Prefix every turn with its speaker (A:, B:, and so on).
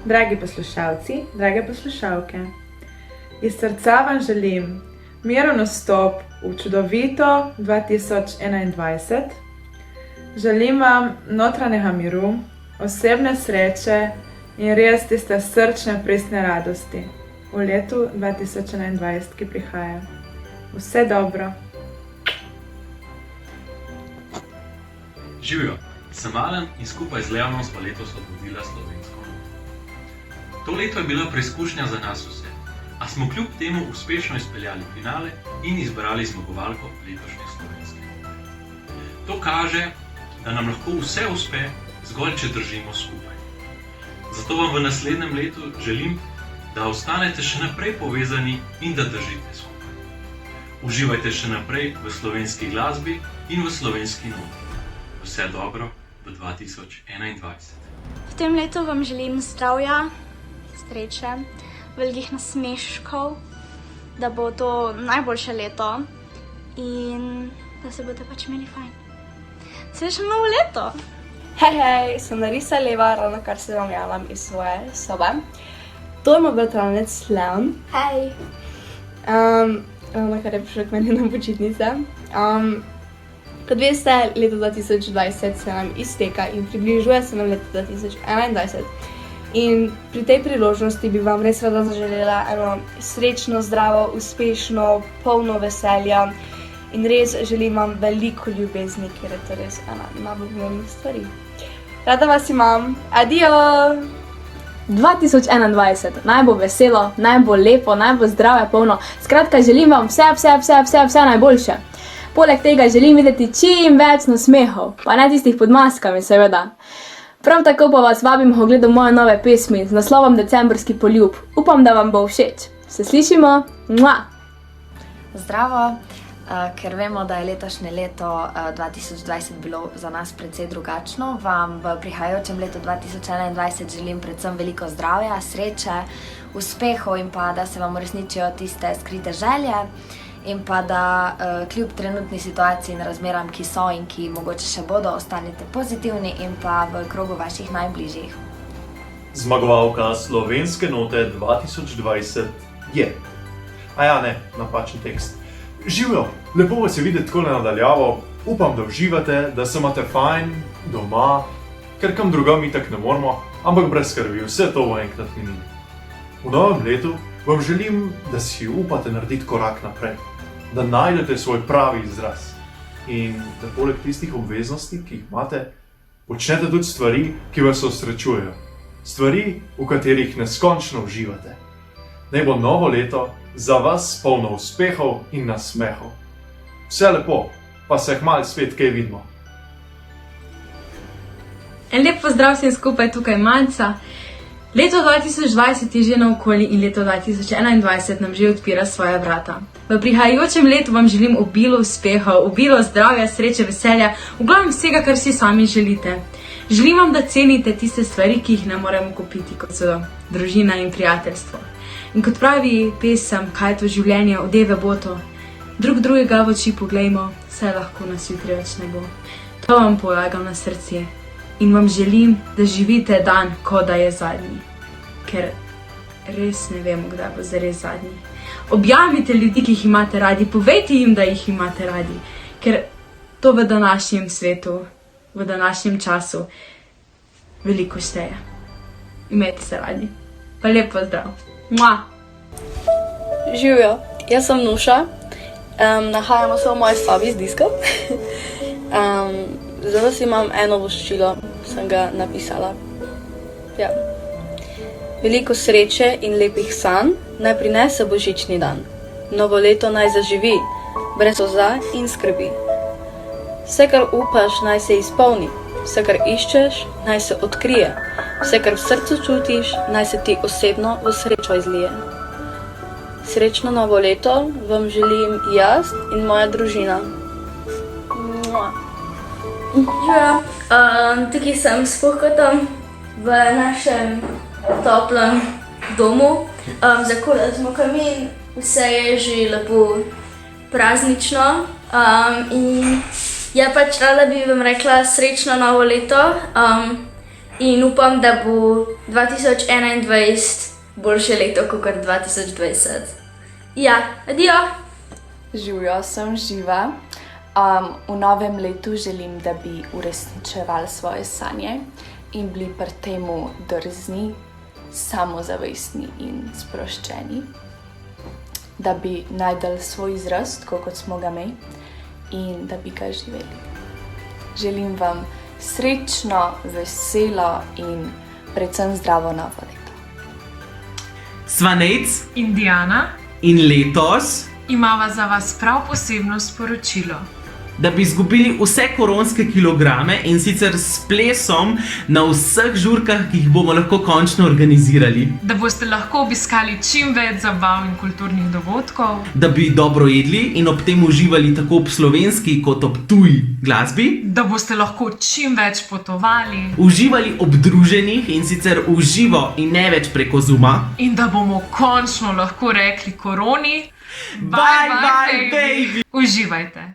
A: Dragi poslušalci, drage poslušalke, iz srca vam želim miren vstop v čudovito 2021. Želim vam notranjega miru, osebne sreče in res tiste srčne, pristne radosti v letu 2021, ki prihaja. Vse dobro!
B: Živijo, sem Alen in skupaj z Leonom sva letos obudila slovensko not. To leto je bila preizkušnja za nas vse, a smo kljub temu uspešno izpeljali finale in izbrali zmagovalko letošnje slovenske note. To kaže, da nam lahko vse uspe, zgolj če držimo skupaj. Zato vam v naslednjem letu želim, da ostanete še naprej povezani in da držite skupaj. Uživajte še naprej v slovenski glasbi in v slovenski noti. Vse dobro v 2021.
C: V tem letu vam želim zdravja, sreče, velikih nasmeškov, da bo to najboljše leto in da se boste pač imeli fajn. Srečno novo leto!
D: Hej, sem Larisa Leva, ravno kar se vam javljam iz svoje sobe. To je moj bratranec Leon.
C: Hej!
D: Ravno kar je prišel k meni na počitnice. Kot veste, leto 2020 se nam izteka in približuje se nam leto 2021. In pri tej priložnosti bi vam res rada zaželela eno srečno, zdravo, uspešno, polno veselja in res želim vam veliko ljubezni, ker je to res ena najbolj pomembnih stvari. Rada vas imam, adijo!
E: 2021, naj bo veselo, naj bo lepo, naj bo zdravo, polno. Skratka, želim vam vse najboljše. Poleg tega želim videti čim več nasmehov, pa ne tistih pod maskami, seveda. Prav tako pa vas vabim k ogledu moje nove pesmi z naslovom Decembrski poljub. Upam, da vam bo všeč. Se slišimo? Mua!
F: Zdravo! Ker vemo, da je letošnje leto 2020 bilo za nas precej drugačno, vam v prihajajočem letu 2021 želim predvsem veliko zdravja, sreče, uspehov in pa da se vam uresničijo tiste skrite želje in pa da kljub trenutni situaciji in razmeram, ki so in ki mogoče še bodo, ostanete pozitivni in pa v krogu vaših najbližjih.
G: Zmagovalka slovenske note 2020 je. Aja ne, napačen tekst. Živijo, lepo vas je videti takole nadaljavo, upam, da uživate, da se imate fajn, doma, ker kam drugam itak ne moramo, ampak brez skrbi, vse to bo enkrat minilo. V novem letu vam želim, da si upate narediti korak naprej, da najdete svoj pravi izraz in da poleg tistih obveznosti, ki jih imate, počnete tudi stvari, ki vas osrečujejo. Stvari, v katerih neskončno uživate. Naj bo novo leto za vas polno uspehov in nasmehov. Vse lepo, pa se kmalu spet kaj vidimo.
E: En lep pozdrav vsem skupaj, tukaj Manca. Leto 2020 je že naokoli in leto 2021 nam že odpira svoja vrata. V prihajajočem letu vam želim obilo uspehov, obilo zdravja, sreče, veselja, v glavnem vsega, kar si sami želite. Želim vam, da cenite tiste stvari, ki jih ne moremo kupiti, kot so družina in prijateljstvo. In kot pravi pesem Kaj je to življenje od Eve Boto, drug drugega v oči poglejmo, saj lahko nas jutri več ne bo. To vam polagam na srce in vam želim, da živite dan, kot da je zadnji. Ker res ne vemo, kdaj bo zares zadnji. Objavite ljudi, ki jih imate radi, povejte jim, da jih imate radi, ker to v današnjem svetu, v današnjem času veliko šteje. Imejte se radi. Pa lep pozdrav. Mua!
D: Živijo, jaz sem Nuša, nahajamo se v moji sobi z diskom. Za vas imam eno voščilo, sem ga napisala. Ja. Veliko sreče in lepih sanj naj prinese božični dan. Novo leto naj zaživi, brez solza in skrbi. Vse, kar upaš, naj se izpolni. Vse, kar iščeš, naj se odkrije. Vse, kar v srcu čutiš, naj se ti osebno v srečo izlije. Srečno novo leto vam želim jaz in moja družina.
C: Tukaj sem s Pohkotom v našem toplem domu. Zakurili smo kamin, vse je že lepo praznično in ja, pač rada bi vam rekla srečno novo leto.
H: in upam, da bo 2021 boljše leto kot 2020. Ja, adijo!
I: Živijo, sem živa. V novem letu želim, da bi uresničevali svoje sanje in bili pri temu drzni, samozavestni in sproščeni. Da bi najdel svoj izraz, tako kot smo ga mi, in da bi ga živeli. Želim vam srečno, veselo in predvsem zdravo novo leto.
J: Svanec
K: Indiana
J: in letos,
K: imava za vas prav posebno sporočilo.
J: da bi izgubili vse koronske kilograme in sicer s plesom na vseh žurkah, ki jih bomo lahko končno organizirali.
K: Da boste lahko obiskali čim več zabav in kulturnih dogodkov.
J: Da bi dobro jedli in ob tem uživali tako ob slovenski kot ob tuji glasbi.
K: Da boste lahko čim več potovali.
J: Uživali ob druženjih in sicer v živo in ne več preko Zooma.
K: In da bomo končno lahko rekli koroni:
J: Bye, bye, baby!
K: Uživajte!